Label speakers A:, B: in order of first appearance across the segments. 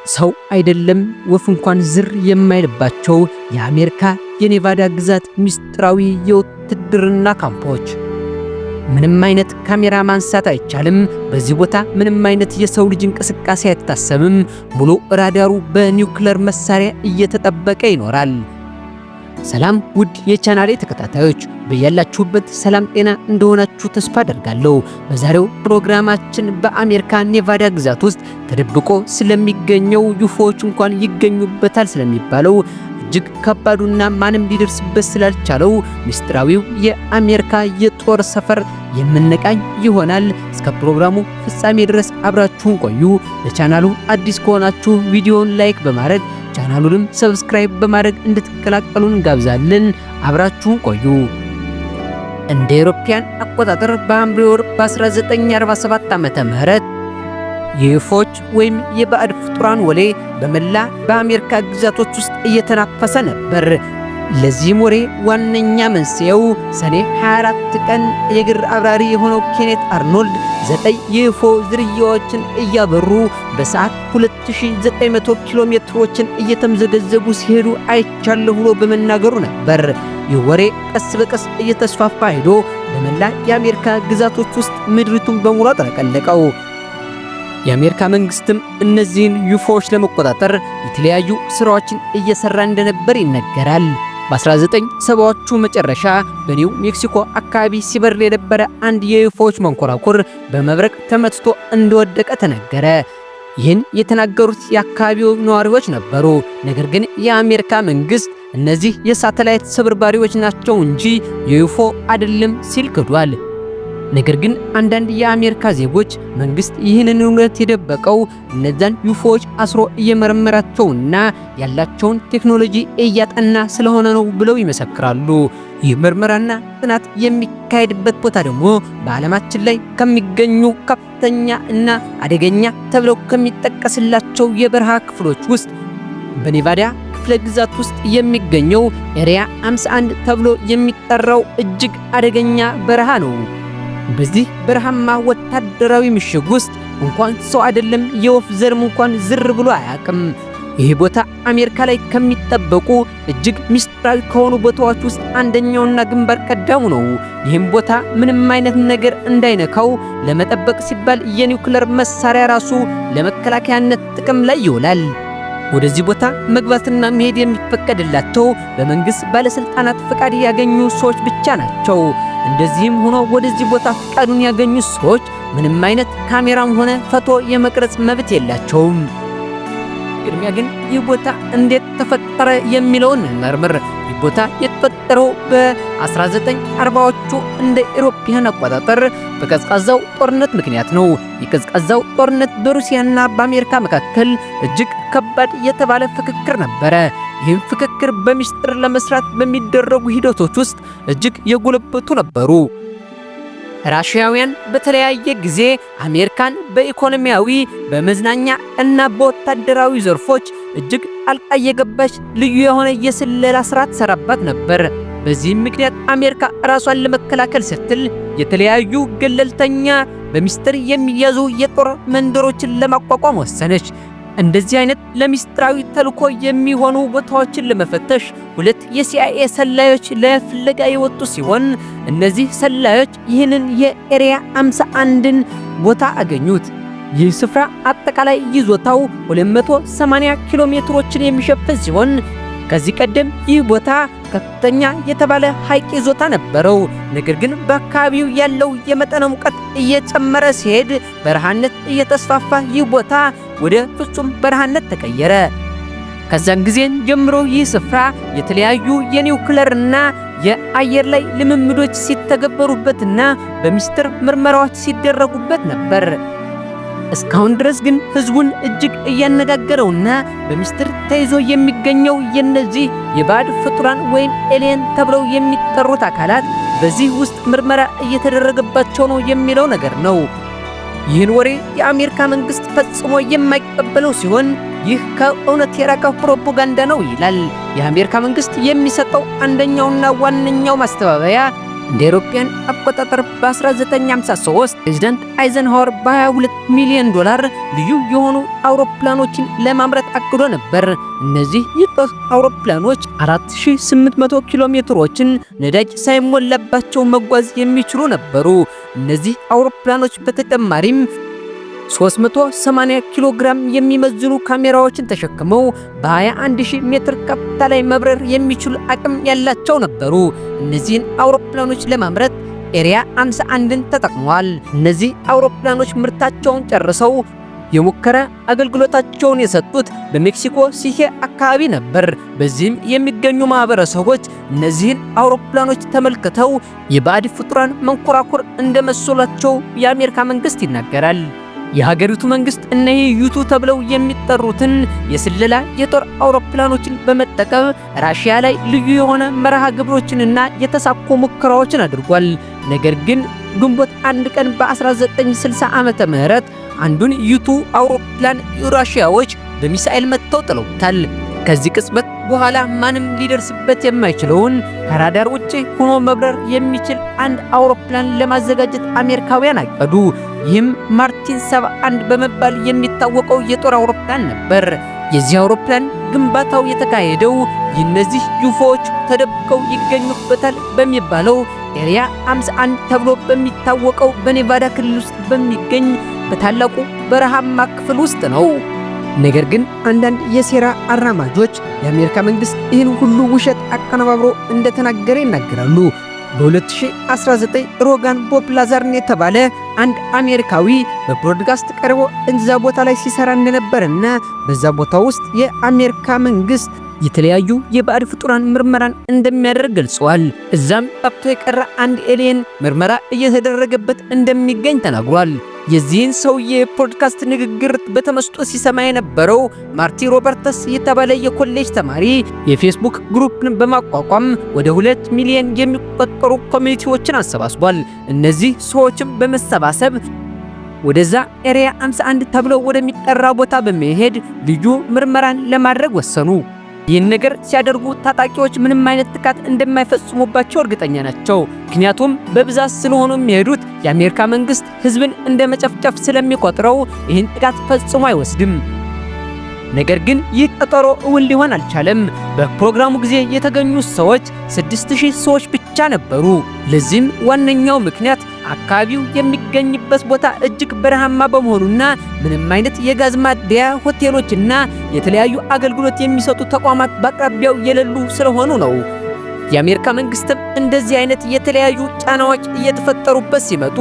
A: ሰው አይደለም ወፍ እንኳን ዝር የማይልባቸው የአሜሪካ የኔቫዳ ግዛት ሚስጥራዊ የውትድርና ካምፖች። ምንም አይነት ካሜራ ማንሳት አይቻልም። በዚህ ቦታ ምንም አይነት የሰው ልጅ እንቅስቃሴ አይታሰብም። ሙሉ ራዳሩ በኒውክሌር መሳሪያ እየተጠበቀ ይኖራል። ሰላም ውድ የቻናሌ ተከታታዮች፣ በያላችሁበት ሰላም ጤና እንደሆናችሁ ተስፋ አደርጋለሁ። በዛሬው ፕሮግራማችን በአሜሪካ ኔቫዳ ግዛት ውስጥ ተደብቆ ስለሚገኘው ዩፎዎች እንኳን ይገኙበታል ስለሚባለው እጅግ ከባዱና ማንም ሊደርስበት ስላልቻለው ሚስጥራዊው የአሜሪካ የጦር ሰፈር የምንቃኝ ይሆናል። እስከ ፕሮግራሙ ፍጻሜ ድረስ አብራችሁን ቆዩ። ለቻናሉ አዲስ ከሆናችሁ ቪዲዮውን ላይክ በማድረግ ቻናሉንም ሰብስክራይብ በማድረግ እንድትቀላቀሉን እንጋብዛለን። አብራችሁን ቆዩ። እንደ አውሮፓውያን አቆጣጠር በሐምሌ ወር በ1947 ዓመተ ምህረት የዩፎዎች ወይም የባዕድ ፍጡራን ወሬ በመላ በአሜሪካ ግዛቶች ውስጥ እየተናፈሰ ነበር። ለዚህም ወሬ ዋነኛ መንስኤው ሰኔ 24 ቀን የእግር አብራሪ የሆነው ኬኔት አርኖልድ 9 የዩፎ ዝርያዎችን እያበሩ በሰዓት 2900 ኪሎ ሜትሮችን እየተምዘገዘጉ ሲሄዱ አይቻለሁ ብሎ በመናገሩ ነበር። ይህ ወሬ ቀስ በቀስ እየተስፋፋ ሄዶ በመላ የአሜሪካ ግዛቶች ውስጥ ምድሪቱን በሙሉ አጥለቀለቀው። የአሜሪካ መንግስትም እነዚህን ዩፎዎች ለመቆጣጠር የተለያዩ ስራዎችን እየሰራ እንደነበር ይነገራል። በ1970ዎቹ መጨረሻ በኒው ሜክሲኮ አካባቢ ሲበር የነበረ አንድ የዩፎዎች መንኮራኩር በመብረቅ ተመትቶ እንደወደቀ ተነገረ። ይህን የተናገሩት የአካባቢው ነዋሪዎች ነበሩ። ነገር ግን የአሜሪካ መንግስት እነዚህ የሳተላይት ስብርባሪዎች ናቸው እንጂ የዩፎ አይደለም ሲል ክዷል። ነገር ግን አንዳንድ የአሜሪካ ዜጎች መንግስት ይህንን እውነት የደበቀው እነዛን ዩፎዎች አስሮ እየመረመራቸውና ያላቸውን ቴክኖሎጂ እያጠና ስለሆነ ነው ብለው ይመሰክራሉ። ይህ ምርመራና ጥናት የሚካሄድበት ቦታ ደግሞ በዓለማችን ላይ ከሚገኙ ከፍተኛ እና አደገኛ ተብለው ከሚጠቀስላቸው የበረሃ ክፍሎች ውስጥ በኔቫዳ ክፍለ ግዛት ውስጥ የሚገኘው ኤሪያ 51 ተብሎ የሚጠራው እጅግ አደገኛ በረሃ ነው። በዚህ በረሃማ ወታደራዊ ምሽግ ውስጥ እንኳን ሰው አይደለም የወፍ ዘርም እንኳን ዝር ብሎ አያውቅም። ይህ ቦታ አሜሪካ ላይ ከሚጠበቁ እጅግ ሚስጥራዊ ከሆኑ ቦታዎች ውስጥ አንደኛውና ግንባር ቀደሙ ነው። ይህም ቦታ ምንም አይነት ነገር እንዳይነካው ለመጠበቅ ሲባል የኒውክሌር መሳሪያ ራሱ ለመከላከያነት ጥቅም ላይ ይውላል። ወደዚህ ቦታ መግባትና መሄድ የሚፈቀድላቸው በመንግስት ባለስልጣናት ፍቃድ ያገኙ ሰዎች ብቻ ናቸው። እንደዚህም ሆኖ ወደዚህ ቦታ ፍቃዱን ያገኙ ሰዎች ምንም አይነት ካሜራም ሆነ ፎቶ የመቅረጽ መብት የላቸውም። ቅድሚያ ግን ይህ ቦታ እንዴት ተፈጠረ የሚለውን እንመርምር። ይህ ቦታ የተፈጠረው በ1940ዎቹ እንደ አውሮፓውያን አቆጣጠር በቀዝቃዛው ጦርነት ምክንያት ነው። የቀዝቃዛው ጦርነት በሩሲያና በአሜሪካ መካከል እጅግ ከባድ የተባለ ፍክክር ነበረ። ይህም ፍክክር በሚስጥር ለመስራት በሚደረጉ ሂደቶች ውስጥ እጅግ የጎለበቱ ነበሩ። ራሽያውያን በተለያየ ጊዜ አሜሪካን በኢኮኖሚያዊ፣ በመዝናኛ እና በወታደራዊ ዘርፎች እጅግ ጣልቃ የገባች ልዩ የሆነ የስለላ ስራ ትሰራባት ነበር። በዚህም ምክንያት አሜሪካ ራሷን ለመከላከል ስትል የተለያዩ ገለልተኛ በሚስጥር የሚያዙ የጦር መንደሮችን ለማቋቋም ወሰነች። እንደዚህ አይነት ለሚስጥራዊ ተልኮ የሚሆኑ ቦታዎችን ለመፈተሽ 2 የሲአይኤ ሰላዮች ለፍለጋ የወጡ ሲሆን እነዚህ ሰላዮች ይህንን የኤሪያ 51ን ቦታ አገኙት። ይህ ስፍራ አጠቃላይ ይዞታው 280 ኪሎ ሜትሮችን የሚሸፍን ሲሆን ከዚህ ቀደም ይህ ቦታ ከፍተኛ የተባለ ሐይቅ ይዞታ ነበረው። ነገር ግን በአካባቢው ያለው የመጠነ ሙቀት እየጨመረ ሲሄድ በረሃነት እየተስፋፋ ይህ ቦታ ወደ ፍጹም በረሃነት ተቀየረ። ከዛን ጊዜን ጀምሮ ይህ ስፍራ የተለያዩ የኒውክሌርና የአየር ላይ ልምምዶች ሲተገበሩበትና በሚስጥር ምርመራዎች ሲደረጉበት ነበር። እስካሁን ድረስ ግን ህዝቡን እጅግ እያነጋገረውና በሚስጥር ተይዞ የሚገኘው የነዚህ የባዕድ ፍጡራን ወይም ኤሊየን ተብለው የሚጠሩት አካላት በዚህ ውስጥ ምርመራ እየተደረገባቸው ነው የሚለው ነገር ነው። ይህን ወሬ የአሜሪካ መንግስት ፈጽሞ የማይቀበለው ሲሆን ይህ ከእውነት የራቀ ፕሮፓጋንዳ ነው ይላል። የአሜሪካ መንግስት የሚሰጠው አንደኛውና ዋነኛው ማስተባበያ እንደ አውሮፓውያን አቆጣጠር በ1953 ፕሬዝዳንት አይዘንሃወር በ$22 ሚሊዮን ልዩ የሆኑ አውሮፕላኖችን ለማምረት አቅዶ ነበር። እነዚህ የጦር አውሮፕላኖች 4800 ኪሎ ሜትሮችን ነዳጅ ሳይሞላባቸው መጓዝ የሚችሉ ነበሩ። እነዚህ አውሮፕላኖች በተጨማሪም 380 ኪሎ ግራም የሚመዝኑ ካሜራዎችን ተሸክመው በ21000 ሜትር ከፍታ ላይ መብረር የሚችሉ አቅም ያላቸው ነበሩ። እነዚህን አውሮፕላኖች ለማምረት ኤሪያ 51ን ተጠቅመዋል። እነዚህ አውሮፕላኖች ምርታቸውን ጨርሰው የሙከራ አገልግሎታቸውን የሰጡት በሜክሲኮ ሲቲ አካባቢ ነበር። በዚህም የሚገኙ ማህበረሰቦች እነዚህን አውሮፕላኖች ተመልክተው የባዕድ ፍጡራን መንኮራኩር እንደመሰላቸው የአሜሪካ መንግስት ይናገራል። የሀገሪቱ መንግስት እነዚህ ዩቱ ተብለው የሚጠሩትን የስለላ የጦር አውሮፕላኖችን በመጠቀም ራሽያ ላይ ልዩ የሆነ መርሃ ግብሮችንና የተሳኩ ሙከራዎችን አድርጓል። ነገር ግን ግንቦት 1 ቀን በ1960 ዓመተ ምህረት አንዱን ዩቱ አውሮፕላን ራሽያዎች በሚሳኤል መጥተው ጥለውታል። ከዚህ ቅጽበት በኋላ ማንም ሊደርስበት የማይችለውን ከራዳር ውጪ ሆኖ መብረር የሚችል አንድ አውሮፕላን ለማዘጋጀት አሜሪካውያን አቀዱ። ይህም ማርቲን 71 በመባል የሚታወቀው የጦር አውሮፕላን ነበር። የዚህ አውሮፕላን ግንባታው የተካሄደው እነዚህ ዩፎዎች ተደብቀው ይገኙበታል በሚባለው ኤሪያ 51 ተብሎ በሚታወቀው በኔቫዳ ክልል ውስጥ በሚገኝ በታላቁ በረሃማ ክፍል ውስጥ ነው። ነገር ግን አንዳንድ የሴራ አራማጆች የአሜሪካ መንግስት ይህን ሁሉ ውሸት አቀነባብሮ እንደተናገረ ይናገራሉ። በ2019 ሮጋን ቦብ ላዛርን የተባለ አንድ አሜሪካዊ በብሮድካስት ቀርቦ እዛ ቦታ ላይ ሲሰራ እንደነበርና በዛ ቦታ ውስጥ የአሜሪካ መንግስት የተለያዩ የባዕድ ፍጡራን ምርመራን እንደሚያደርግ ገልጿል። እዛም ጠፍቶ የቀረ አንድ ኤሊየን ምርመራ እየተደረገበት እንደሚገኝ ተናግሯል። የዚህን ሰውዬ ፖድካስት ንግግር በተመስጦ ሲሰማ የነበረው ማርቲ ሮበርትስ የተባለ የኮሌጅ ተማሪ የፌስቡክ ግሩፕን በማቋቋም ወደ 2 ሚሊዮን የሚቆጠሩ ኮሚኒቲዎችን አሰባስቧል። እነዚህ ሰዎችም በመሰባሰብ ወደዛ ኤሪያ 51 ተብሎ ወደሚጠራ ቦታ በመሄድ ልዩ ምርመራን ለማድረግ ወሰኑ። ይህን ነገር ሲያደርጉ ታጣቂዎች ምንም አይነት ጥቃት እንደማይፈጽሙባቸው እርግጠኛ ናቸው። ምክንያቱም በብዛት ስለሆኑ የሚሄዱት የአሜሪካ መንግስት ህዝብን እንደ መጨፍጨፍ ስለሚቆጥረው ይህን ጥቃት ፈጽሞ አይወስድም። ነገር ግን ይህ ቀጠሮ እውን ሊሆን አልቻለም። በፕሮግራሙ ጊዜ የተገኙት ሰዎች 6000 ሰዎች ብቻ ነበሩ። ለዚህም ዋነኛው ምክንያት አካባቢው የሚገኝበት ቦታ እጅግ በረሃማ በመሆኑና ምንም አይነት የጋዝ ማደያ ሆቴሎችና የተለያዩ አገልግሎት የሚሰጡ ተቋማት በአቅራቢያው የሌሉ ስለሆኑ ነው። የአሜሪካ መንግስትም እንደዚህ አይነት የተለያዩ ጫናዎች እየተፈጠሩበት ሲመጡ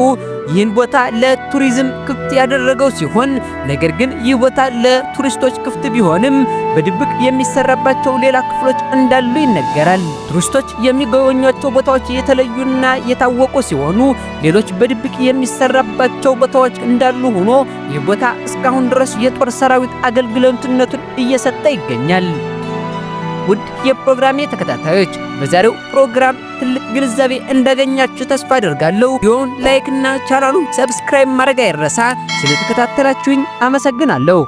A: ይህን ቦታ ለቱሪዝም ክፍት ያደረገው ሲሆን፣ ነገር ግን ይህ ቦታ ለቱሪስቶች ክፍት ቢሆንም በድብቅ የሚሰራባቸው ሌላ ክፍሎች እንዳሉ ይነገራል። ቱሪስቶች የሚጎበኟቸው ቦታዎች የተለዩና የታወቁ ሲሆኑ፣ ሌሎች በድብቅ የሚሰራባቸው ቦታዎች እንዳሉ ሆኖ ይህ ቦታ እስካሁን ድረስ የጦር ሰራዊት አገልግሎትነቱን እየሰጠ ይገኛል። ውድ የፕሮግራሜ ተከታታዮች በዛሬው ፕሮግራም ትልቅ ግንዛቤ እንዳገኛችሁ ተስፋ አደርጋለሁ። ቪዲዮውን ላይክ እና ቻናሉን ሰብስክራይብ ማድረግ አይረሳ። ስለተከታተላችሁኝ አመሰግናለሁ።